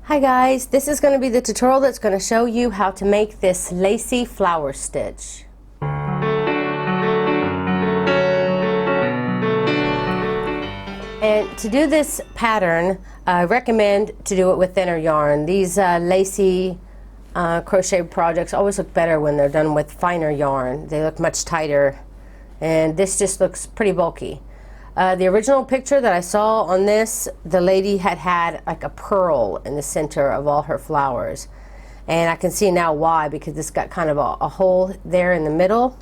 Hi guys, this is going to be the tutorial that's going to show you how to make this lacy flower stitch. And to do this pattern, I recommend to do it with thinner yarn. These lacy crochet projects always look better when they're done with finer yarn. They look much tighter, and this just looks pretty bulky. The original picture that I saw on this, the lady had like a pearl in the center of all her flowers. And I can see now why, because it's got kind of a hole there in the middle.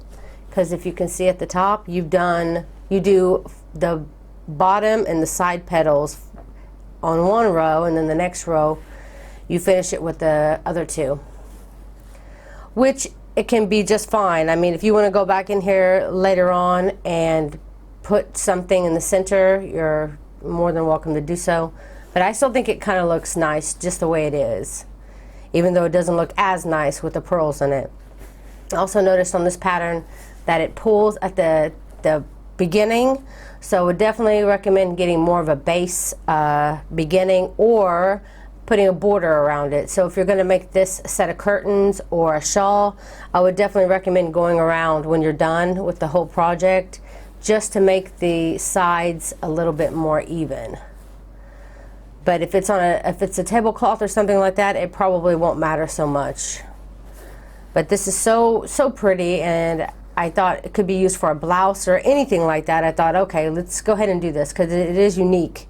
Because if you can see at the top, you do the bottom and the side petals on one row, and then the next row you finish it with the other two. Which it can be just fine. I mean, if you want to go back in here later on and put something in the center, you're more than welcome to do so. But I still think it kind of looks nice just the way it is, even though it doesn't look as nice with the pearls in it. I also noticed on this pattern that it pulls at the beginning, so I would definitely recommend getting more of a base beginning or putting a border around it. So if you're going to make this set of curtains or a shawl, I would definitely recommend going around when you're done with the whole project, just to make the sides a little bit more even. But if it's a tablecloth or something like that, it probably won't matter so much. But this is so pretty, and I thought it could be used for a blouse or anything like that. I thought, okay, let's go ahead and do this because it is unique.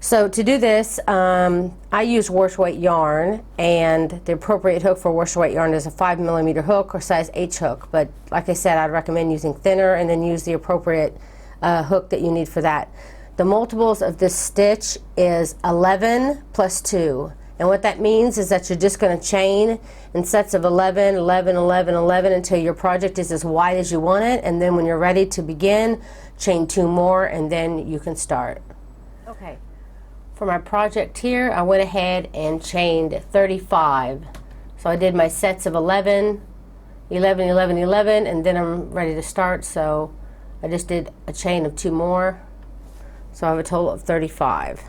So to do this, I use wash weight yarn, and the appropriate hook for wash weight yarn is a 5mm hook or size H hook. But like I said, I'd recommend using thinner and then use the appropriate hook that you need for that. The multiples of this stitch is 11 plus 2. And what that means is that you're just going to chain in sets of 11, 11, 11, 11 until your project is as wide as you want it. And then when you're ready to begin, chain 2 more, and then you can start. Okay. For my project here, I went ahead and chained 35. So I did my sets of 11, 11, 11, 11, and then I'm ready to start. So I just did a chain of 2 more. So I have a total of 35.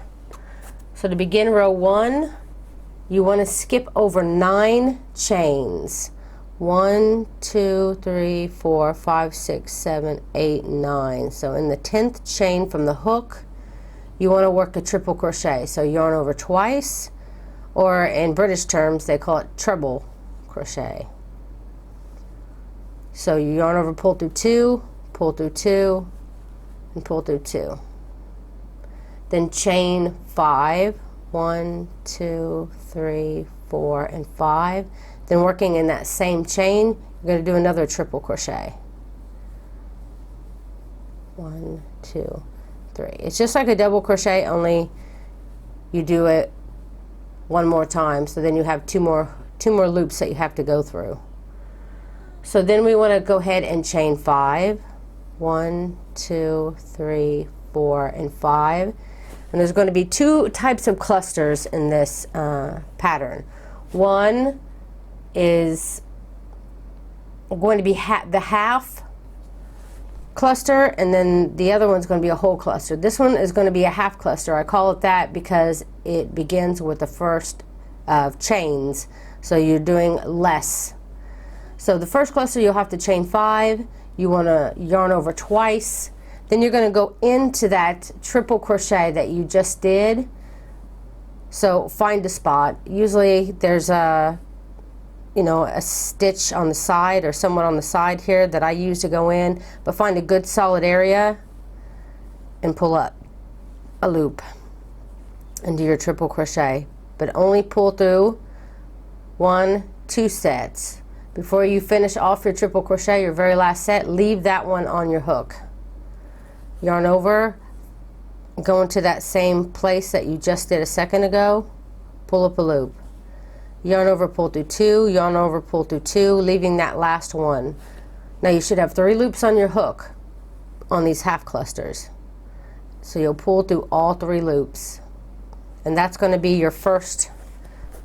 So to begin row 1, you want to skip over 9 chains. 1, 2, 3, 4, 5, 6, 7, 8, 9. So in the 10th chain from the hook, you want to work a triple crochet. So yarn over twice, or in British terms they call it treble crochet. So you yarn over, pull through 2, pull through 2, and pull through 2. Then chain 5, 1, 2, 3, 4, and 5. Then working in that same chain, you're going to do another triple crochet. 1, 2, 3. It's just like a double crochet, only you do it one more time, so then you have two more loops that you have to go through. So then we want to go ahead and chain 5. 1, 2, 3, 4, and 5. And there's going to be 2 types of clusters in this pattern. One is going to be the half cluster, and then the other one's going to be a whole cluster. This one is going to be a half cluster. I call it that because it begins with the first of chains, so you're doing less. So the first cluster you'll have to chain 5. You want to yarn over twice. Then you're going to go into that triple crochet that you just did. So find a spot. Usually there's a stitch on the side or somewhat on the side here that I use to go in, but find a good solid area and pull up a loop and do your triple crochet, but only pull through 1, 2 sets. Before you finish off your triple crochet, your very last set, leave that one on your hook. Yarn over, go into that same place that you just did a second ago, pull up a loop. Yarn over, pull through 2, yarn over, pull through 2, leaving that last one. Now you should have 3 loops on your hook on these half clusters. So you'll pull through all 3 loops. And that's going to be your first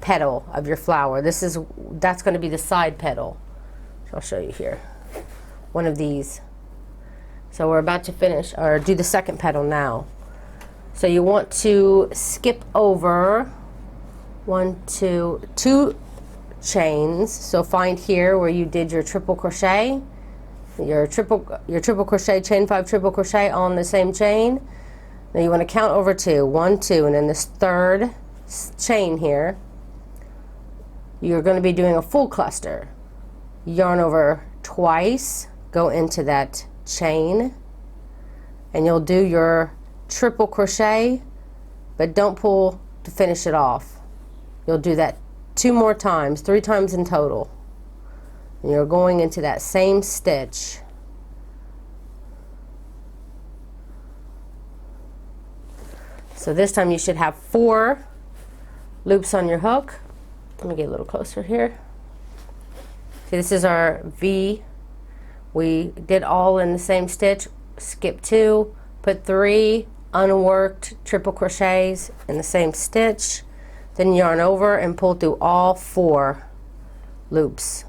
petal of your flower. That's going to be the side petal. So I'll show you here. One of these. So we're about to finish, or do the second petal now. So you want to skip over 1, 2, 2 chains. So find here where you did your triple crochet, your triple crochet, chain 5 triple crochet on the same chain. Now you want to count over 2, 1, 2, and then this third chain here, you're going to be doing a full cluster. Yarn over twice, go into that chain, and you'll do your triple crochet, but don't pull to finish it off. You'll do that 2 more times, 3 times in total. And you're going into that same stitch. So this time you should have 4 loops on your hook. Let me get a little closer here. See, this is our V. We did all in the same stitch. Skip 2, put 3 unworked triple crochets in the same stitch, then yarn over and pull through all 4 loops.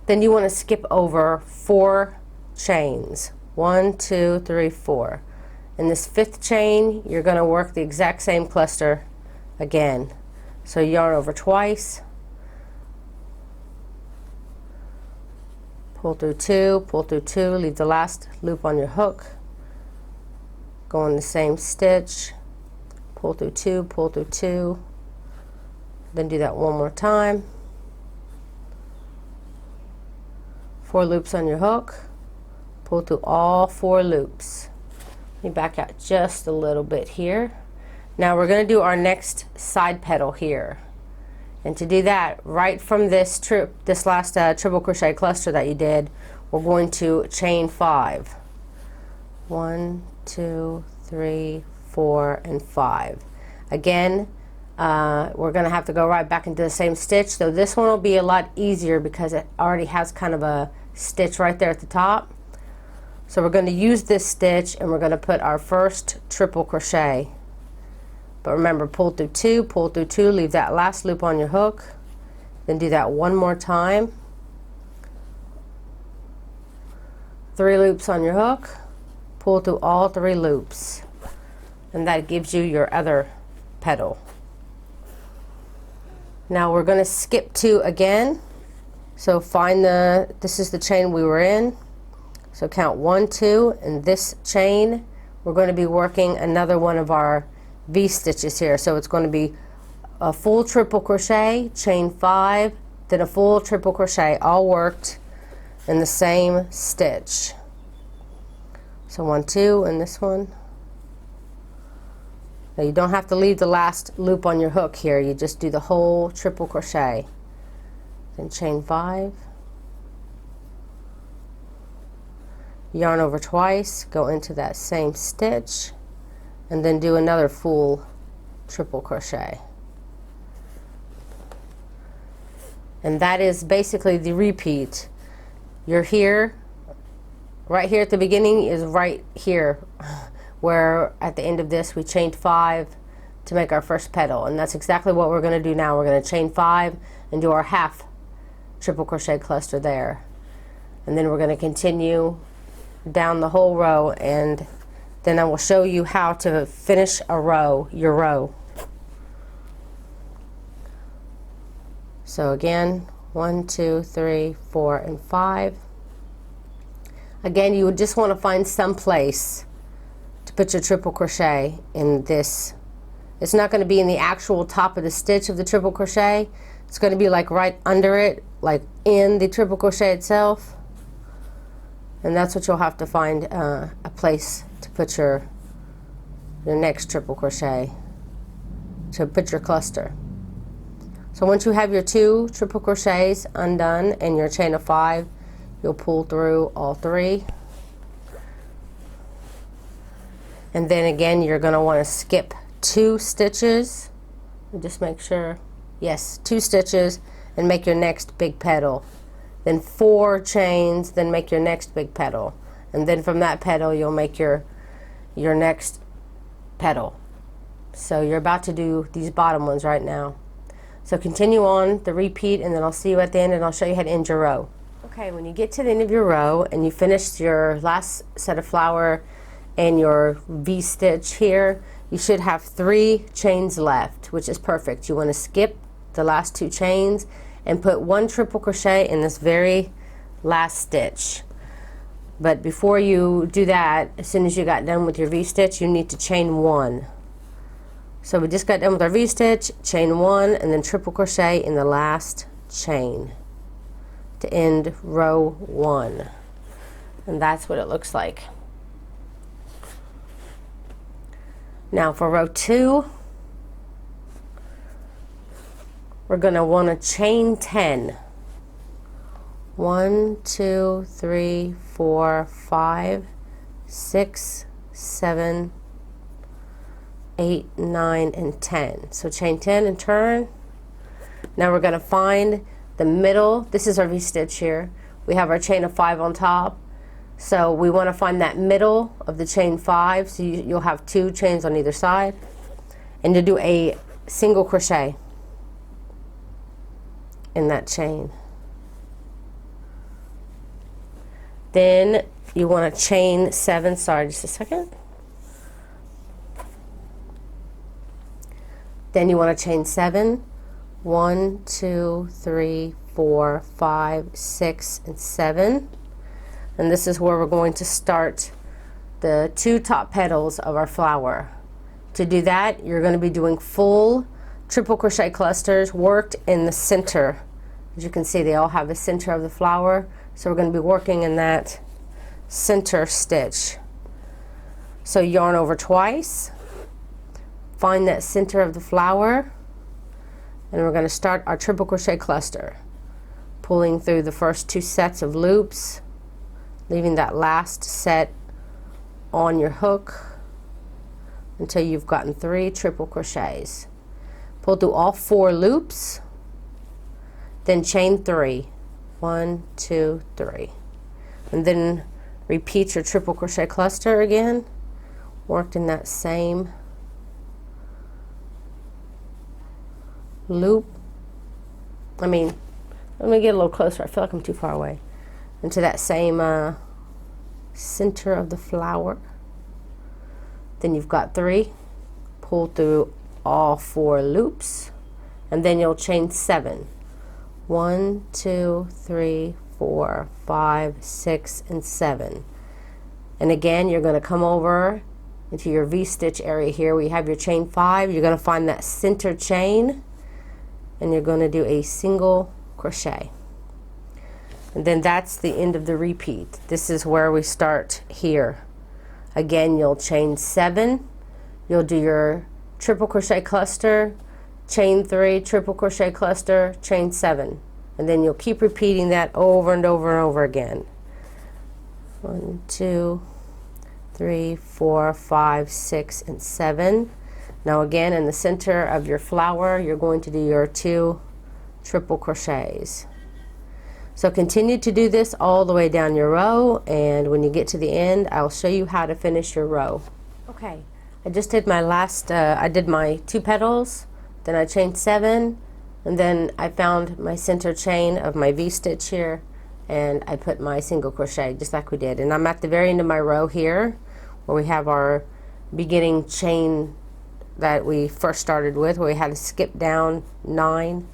Then you want to skip over 4 chains. 1, 2, 3, 4. In this 5th chain, you're going to work the exact same cluster again. So yarn over twice, pull through 2, leave the last loop on your hook, go in the same stitch, pull through 2, then do that one more time. 4 loops on your hook, pull through all 4 loops. Let me back out just a little bit here. Now we're going to do our next side petal here. And to do that, right from this last triple crochet cluster that you did, we're going to chain 5. 1, 2, 3, 4, and 5. Again, we're going to have to go right back into the same stitch, though this one will be a lot easier because it already has kind of a stitch right there at the top. So we're going to use this stitch and we're going to put our first triple crochet. But remember, pull through 2, leave that last loop on your hook, then do that one more time. 3 loops on your hook, pull through all 3 loops, and that gives you your other petal. Now we're going to skip 2 again. So find this is the chain we were in. So count 1, 2, and this chain, we're going to be working another one of our V stitches here. So it's going to be a full triple crochet, chain 5, then a full triple crochet, all worked in the same stitch. So 1, 2, and this one. Now you don't have to leave the last loop on your hook here, you just do the whole triple crochet. Then chain 5. Yarn over twice, go into that same stitch, and then do another full triple crochet. And that is basically the repeat. You're here, right here at the beginning is right here, where at the end of this we chained 5 to make our first petal, and that's exactly what we're going to do now. We're going to chain 5 and do our half triple crochet cluster there, and then we're going to continue down the whole row, and then I will show you how to finish a row, your row. So again, 1, 2, 3, 4, and 5. Again, you would just want to find some place to put your triple crochet in this. It's not going to be in the actual top of the stitch of the triple crochet. It's going to be like right under it, like in the triple crochet itself. And that's what you'll have to find a place to put your next triple crochet, to put your cluster. So once you have your 2 triple crochets undone and your chain of 5, you'll pull through all 3. And then again, you're going to want to skip 2 stitches. Just make sure, yes, 2 stitches, and make your next big petal. Then 4 chains, then make your next big petal. And then from that petal, you'll make your next petal. So you're about to do these bottom ones right now. So continue on the repeat, and then I'll see you at the end, and I'll show you how to end your row. Okay, when you get to the end of your row and you finish your last set of flower and your V-stitch here, you should have 3 chains left, which is perfect. You want to skip the last 2 chains and put 1 triple crochet in this very last stitch. But before you do that, as soon as you got done with your V-stitch, you need to chain 1. So we just got done with our V-stitch, chain 1, and then triple crochet in the last chain to end row 1. And that's what it looks like. Now for row 2, we're going to want to chain 10. 1, 2, 3, 4, 5, 6, 7, 8, 9, and 10. So chain 10 and turn. Now we're going to find the middle. This is our V-stitch here. We have our chain of 5 on top. So we want to find that middle of the chain 5. So you'll have 2 chains on either side. And to do a single crochet in that chain. Then you want to chain 7. Sorry, just a second. Then you want to chain 7. 1, 2, 3, 4, 5, 6, and 7. And this is where we're going to start the 2 top petals of our flower. To do that, you're going to be doing full triple crochet clusters worked in the center. As you can see, they all have the center of the flower. So we're going to be working in that center stitch. So yarn over twice. Find that center of the flower, and we're going to start our triple crochet cluster, pulling through the first 2 sets of loops, leaving that last set on your hook until you've gotten 3 triple crochets. Pull through all 4 loops, then chain 3. 1, 2, 3, and then repeat your triple crochet cluster again, worked in that same loop. Let me get a little closer. I feel like I'm too far away. Into that same center of the flower. Then you've got 3. Pull through all 4 loops, and then you'll chain 7. 1, 2, 3, 4, 5, 6, and 7. And again, you're going to come over into your V-stitch area here where you have your chain 5. You're going to find that center chain, and you're going to do a single crochet. And then that's the end of the repeat. This is where we start here. Again, you'll chain 7. You'll do your triple crochet cluster, chain 3, triple crochet cluster, chain 7. And then you'll keep repeating that over and over and over again. 1, 2, 3, 4, 5, 6, and 7. Now again, in the center of your flower, you're going to do your 2 triple crochets. So continue to do this all the way down your row, and when you get to the end, I'll show you how to finish your row. Okay, I just did my last, I did my 2 petals, then I chained 7, and then I found my center chain of my V-stitch here, and I put my single crochet just like we did. And I'm at the very end of my row here, where we have our beginning chain that we first started with, where we had to skip down 9.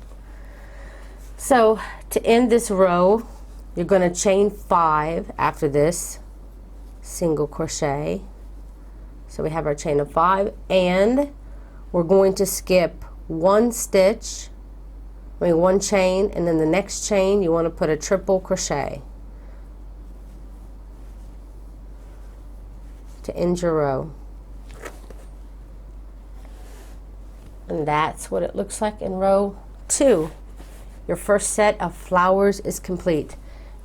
So to end this row, you're going to chain 5 after this single crochet. So we have our chain of 5, and we're going to skip 1 stitch, I mean 1 chain, and then the next chain you want to put a triple crochet to end your row. And that's what it looks like in row 2. Your first set of flowers is complete.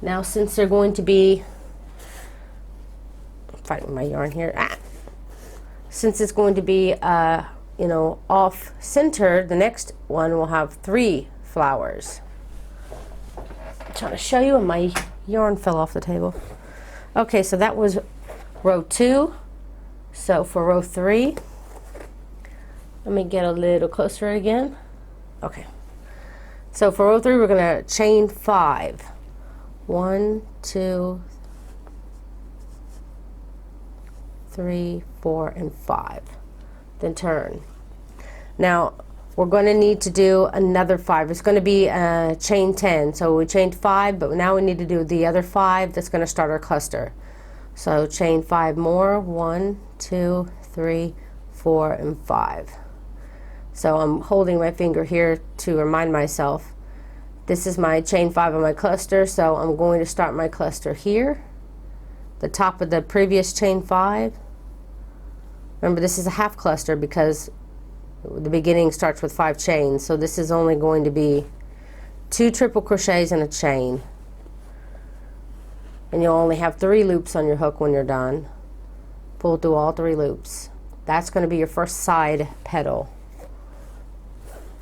Now, since they're going to be, I'm fighting with my yarn here. Since it's going to be, you know, off center, the next one will have 3 flowers. I'm trying to show you, and my yarn fell off the table. Okay, so that was row 2. So for row 3, let me get a little closer again. Okay. So for row 3, we're going to chain 5. 1, 2, 3, 4, and 5. then turn. Now we're going to need to do another 5. It's going to be chain 10. So we chained 5, but now we need to do the other 5 that's going to start our cluster. So chain 5 more, 1, 2, 3, 4, and 5. So I'm holding my finger here to remind myself this is my chain 5 on my cluster, so I'm going to start my cluster here, the top of the previous chain 5. Remember, this is a half cluster because the beginning starts with 5 chains, so this is only going to be 2 triple crochets and a chain. And you'll only have 3 loops on your hook when you're done. Pull through all 3 loops. That's going to be your first side petal.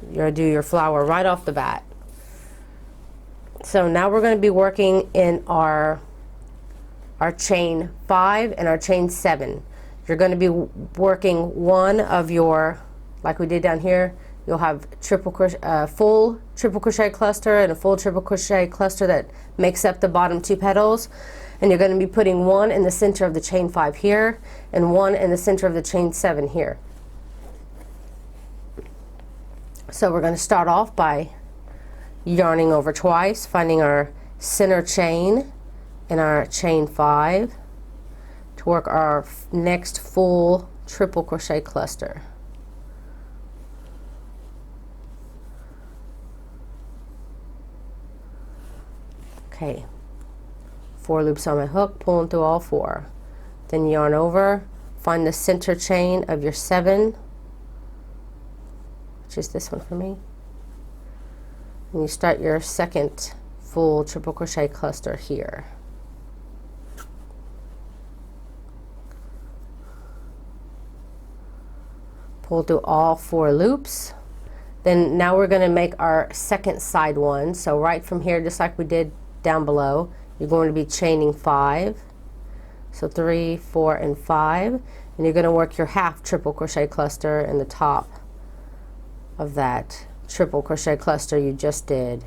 You're going to do your flower right off the bat. So now we're going to be working in our chain 5 and our chain 7. You're going to be working one of your, like we did down here, you'll have full triple crochet cluster and a full triple crochet cluster that makes up the bottom 2 petals. And you're going to be putting one in the center of the chain 5 here and one in the center of the chain 7 here. So we're going to start off by yarning over twice, finding our center chain in our chain 5 to work our next full triple crochet cluster. Okay, 4 loops on my hook, pulling through all 4. Then yarn over, find the center chain of your 7, which is this one for me. And you start your second full triple crochet cluster here. Pull through all 4 loops. Then now we're going to make our second side one. So right from here, just like we did down below, you're going to be chaining 5. So 3, 4, and 5. And you're going to work your half triple crochet cluster in the top of that triple crochet cluster you just did.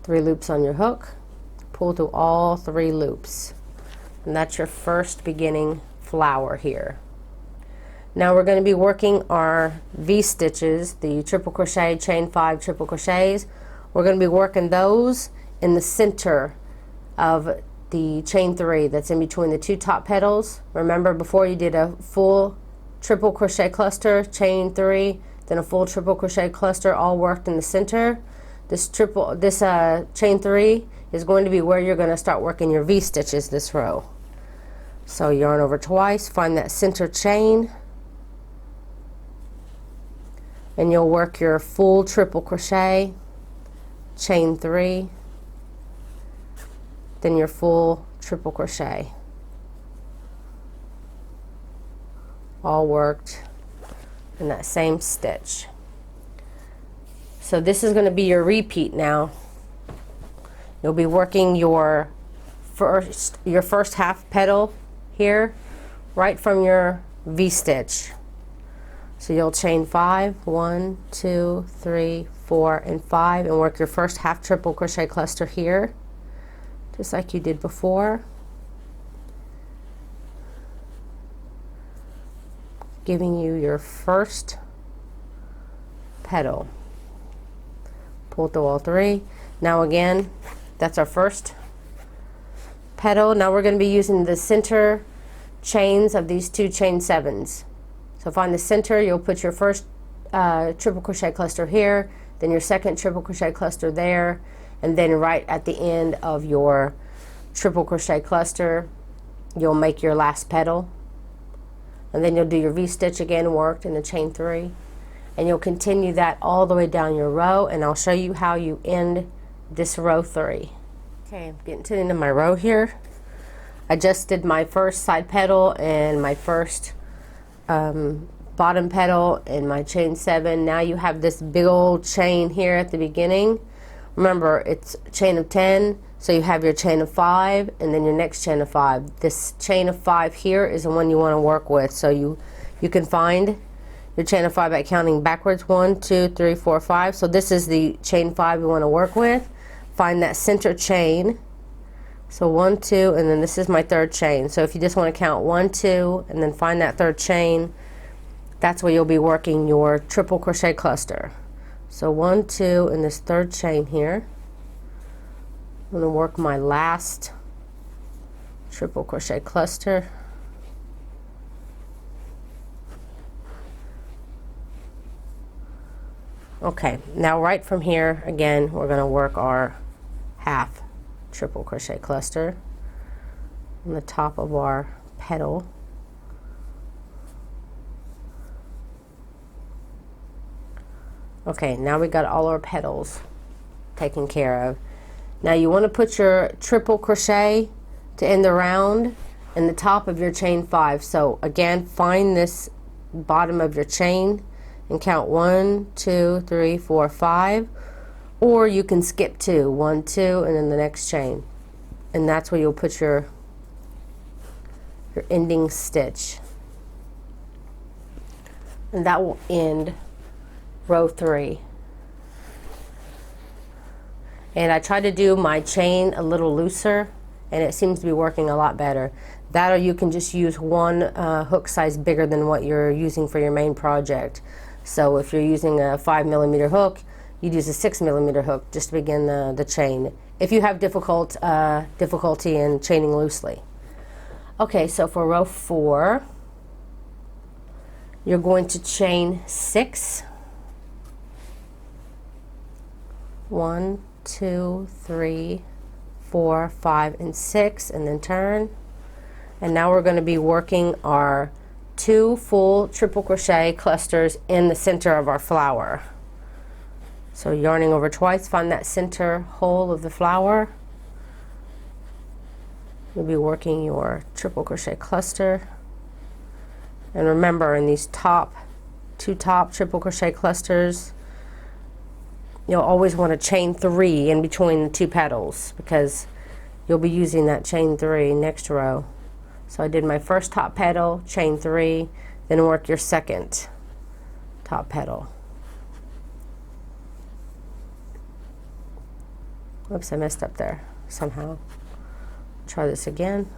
3 loops on your hook, pull through all 3 loops, and that's your first beginning flower here. Now we're going to be working our V-stitches, the triple crochet, chain 5 triple crochets. We're going to be working those in the center of the chain 3 that's in between the 2 top petals. Remember, before you did a full triple crochet cluster, chain 3, then a full triple crochet cluster, all worked in the center. This chain 3 is going to be where you're going to start working your V-stitches this row. So yarn over twice, find that center chain, and you'll work your full triple crochet, chain 3, then your full triple crochet. All worked in that same stitch. So this is going to be your repeat now. You'll be working your first half petal here right from your V-stitch. So you'll chain 5, 1, 2, 3, 4, and 5, and work your first half triple crochet cluster here, just like you did before. Giving you your first petal. Pull through all 3. Now again, that's our first petal. Now we're going to be using the center chains of these 2 chain 7s. So find the center, you'll put your first triple crochet cluster here, then your second triple crochet cluster there, and then right at the end of your triple crochet cluster, you'll make your last petal. And then you'll do your V-stitch again, worked in the chain 3. And you'll continue that all the way down your row, and I'll show you how you end this row 3. Okay, I'm getting to the end of my row here. I just did my first side petal and my first bottom petal in my chain 7. Now you have this big old chain here at the beginning. Remember, it's chain of 10, so you have your chain of 5 and then your next chain of 5. This chain of 5 here is the one you want to work with. So you can find your chain of 5 by counting backwards, 1, 2, 3, 4, 5. So this is the chain 5 you want to work with. Find that center chain So 1, 2, and then this is my third chain. So if you just want to count 1, 2, and then find that third chain, that's where you'll be working your triple crochet cluster. So 1, 2, in this third chain here. I'm going to work my last triple crochet cluster. Okay, now right from here, again, we're going to work our half triple crochet cluster on the top of our petal. Okay, now we got all our petals taken care of. Now you want to put your triple crochet to end the round in the top of your chain 5. So again, find this bottom of your chain and count 1, 2, 3, 4, 5, or you can skip 2, 1, 2, and then the next chain, and that's where you'll put your ending stitch, and that will end row 3. And I try to do my chain a little looser, and it seems to be working a lot better. That, or you can just use one hook size bigger than what you're using for your main project. So if you're using a 5mm hook, you'd use a 6mm hook just to begin the chain, if you have difficulty in chaining loosely. Okay, so for row 4, you're going to chain 6. 1, 2, 3, 4, 5, and 6, and then turn. And now we're going to be working our 2 full triple crochet clusters in the center of our flower. So yarning over twice, find that center hole of the flower. You'll be working your triple crochet cluster. And remember, in these two top triple crochet clusters, you'll always want to chain 3 in between the 2 petals, because you'll be using that chain 3 next row. So I did my first top petal, chain 3, then work your second top petal. Oops, I messed up there somehow. Try this again.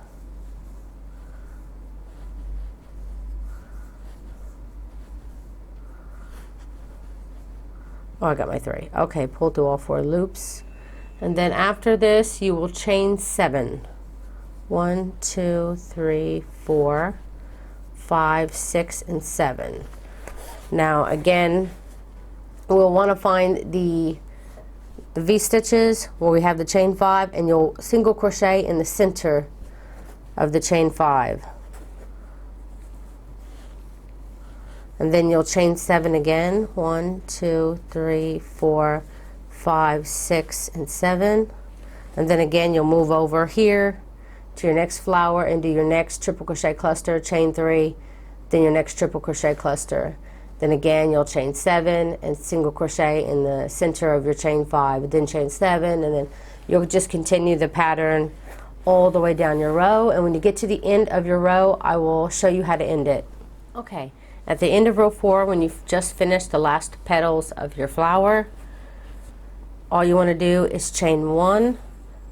Oh, I got my 3. Okay, pull through all 4 loops. And then after this, you will chain 7. 1, 2, 3, 4, 5, 6, and 7. Now again, we'll want to find the V-stitches where we have the chain 5, and you'll single crochet in the center of the chain 5. And then you'll chain 7 again. 1, 2, 3, 4, 5, 6, and 7. And then again, you'll move over here to your next flower and do your next triple crochet cluster, chain 3, then your next triple crochet cluster. Then again, you'll chain 7 and single crochet in the center of your chain 5, then chain 7, and then you'll just continue the pattern all the way down your row. And when you get to the end of your row, I will show you how to end it. Okay, at the end of row 4, when you've just finished the last petals of your flower, all you want to do is chain 1,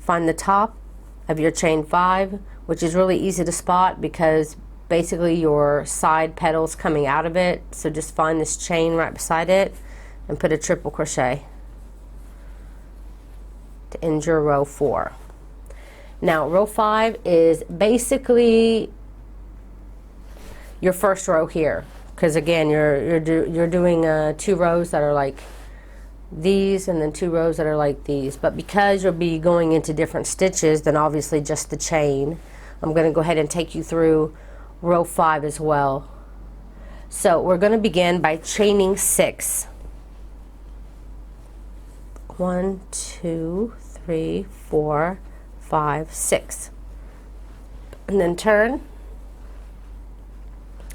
find the top of your chain 5, which is really easy to spot because basically your side petals coming out of it. So just find this chain right beside it and put a triple crochet to end your row 4. Now row 5 is basically your first row here, because again you're doing 2 rows that are like these and then 2 rows that are like these, but because you'll be going into different stitches than obviously just the chain, I'm going to go ahead and take you through row 5 as well. So we're going to begin by chaining 6. 1, 2, 3, 4, 5, 6, and then turn,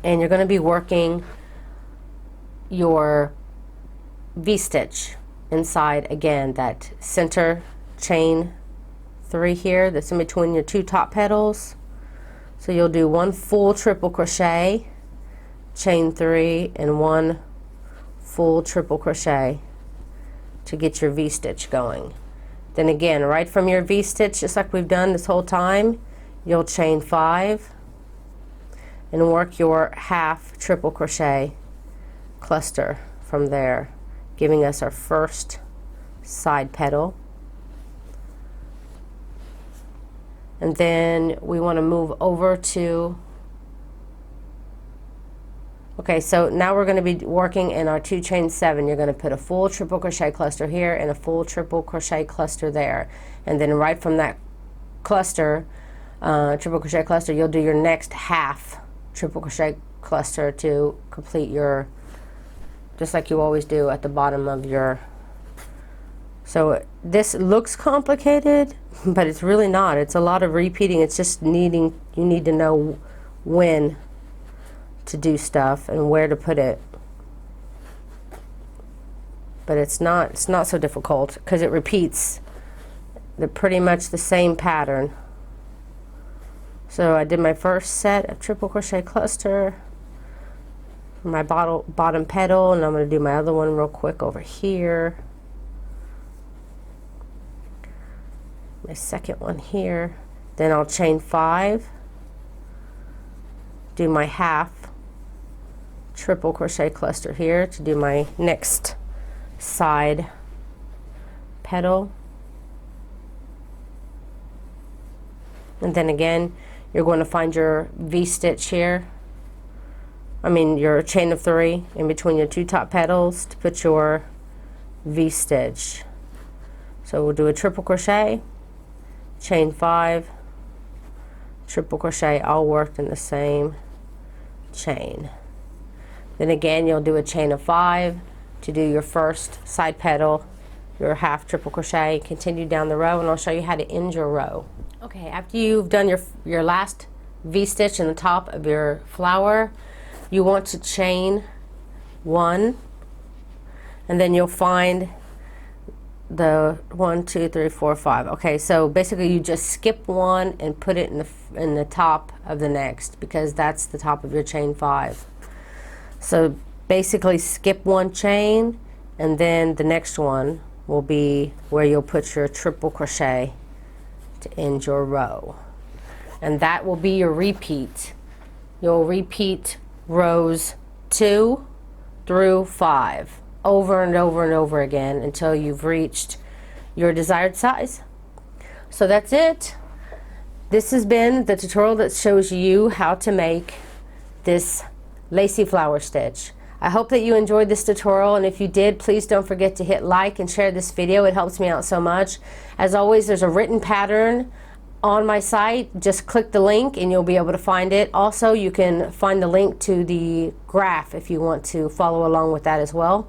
and you're going to be working your V-stitch inside again that center chain 3 here that's in between your 2 top petals. So you'll do 1 full triple crochet, chain 3, and 1 full triple crochet to get your V-stitch going. Then again, right from your V-stitch, just like we've done this whole time, you'll chain 5 and work your half triple crochet cluster from there, giving us our first side petal. And then we want to move over to, okay, so now we're going to be working in our 2 chain 7. You're going to put a full triple crochet cluster here and a full triple crochet cluster there, and then right from that cluster, triple crochet cluster, you'll do your next half triple crochet cluster to complete your, just like you always do at the bottom of your. So this looks complicated, but it's really not. It's a lot of repeating. It's just you need to know when to do stuff and where to put it. But it's not so difficult because it repeats pretty much the same pattern. So I did my first set of triple crochet cluster for my bottom petal, and I'm going to do my other one real quick over here. My second one here. Then I'll chain 5, do my half triple crochet cluster here to do my next side petal. And then again, you're going to find your V-stitch here, your chain of 3 in between your 2 top petals to put your V-stitch. So we'll do a triple crochet, chain 5, triple crochet, all worked in the same chain. Then again, you'll do a chain of 5 to do your first side petal, your half triple crochet, continue down the row, and I'll show you how to end your row. Okay, after you've done your last V-stitch in the top of your flower, you want to chain 1, and then you'll find the 1, 2, 3, 4, 5. Okay, so basically you just skip 1 and put it in the top of the next, because that's the top of your chain 5. So basically skip 1 chain, and then the next one will be where you'll put your triple crochet to end your row. And that will be your repeat. You'll repeat rows 2 through 5 over and over and over again until you've reached your desired size. So that's it. This has been the tutorial that shows you how to make this lacy flower stitch. I hope that you enjoyed this tutorial, and if you did, please don't forget to hit like and share this video. It helps me out so much. As always, there's a written pattern on my site. Just click the link and you'll be able to find it. Also, you can find the link to the graph if you want to follow along with that as well.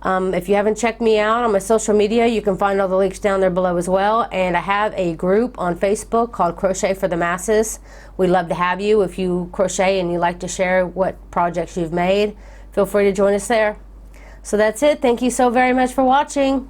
If you haven't checked me out on my social media, you can find all the links down there below as well. And I have a group on Facebook called Crochet for the Masses. We'd love to have you. If you crochet and you like to share what projects you've made, feel free to join us there. So that's it. Thank you so very much for watching.